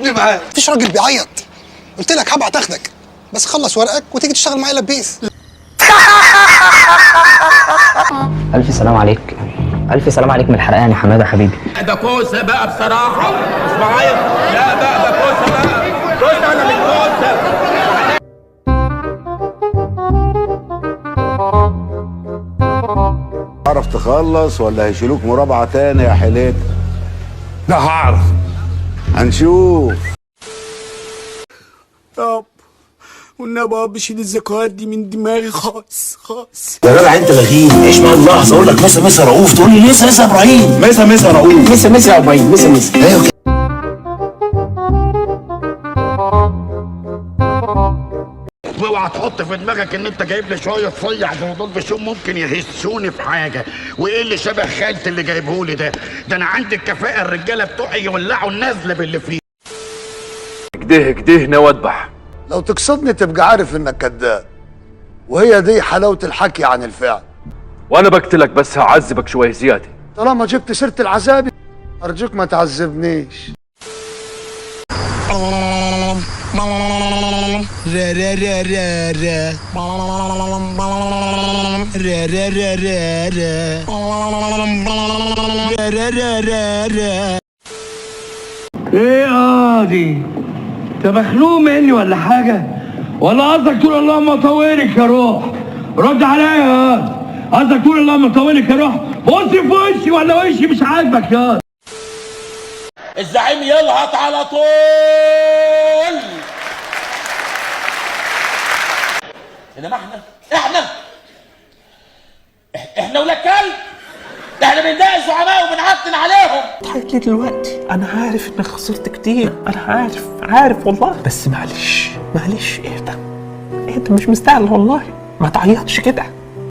خدني معاك. مفيش راجل بيعيط، قلت لك هبعت اخدك، بس خلص ورقك وتيجي تشتغل معايا لبيس. ألف سلام عليك، ألف سلام عليك من الحرقان يا حمادة حبيبي. ده كوسه بقى بصراحه، مش معايا. لا بقى ده كوسه بقى، كوسه انا من كوسه. تعرف تخلص ولا هيشيلوك مرابعه تاني يا حليت؟ لا هعرف. هنشوف. طب والنبي اب شيل الذكريات دي من دماغي خالص خالص. يا جدع انت بغيب، عيش مع اللحظه. اقول لك مسا مسا رؤوف تقول لي مسا ابراهيم. مسا مسا رؤوف. مسا مسا يا ابراهيم، مسا مسا. ايوه اوعى تحط في دماغك ان انت جايب لي شويه صيع زي دول بشوم ممكن يهسوني في حاجه. وايه اللي شبه خالتي اللي جايبهولي ده؟ ده انا عندي الكفاءه، الرجاله بتوعي يولعوا النزله باللي فيه. كده كده ناوي اذبح. لو تقصدني تبقى عارف انك كذاب، وهي دي حلاوه الحكي عن الفعل. وانا بقتلك بس هعذبك شويه زياده. طالما جبت سيره العذاب ارجوك ما تعذبنيش. را را را را را را را را را را را را را. ايه قاضي؟ انت مخنوق مني ولا حاجه؟ ولا قصدك تقول اللهم طولك يا روح؟ رد عليا يا قاضي، قصدك تقول اللهم طولك يا روح؟ بص في وشي ولا وشي مش عاجبك يا قاضي؟ الزعيم يلهط على طول. انما احنا ولاد كلب، احنا بندقق زعماء وبنعطل عليهم. ضحكت لي دلوقتي، انا عارف انك خسرت كتير، انا عارف والله، بس معلش اهدى، مش مستاهل والله، ما تعيطش كده.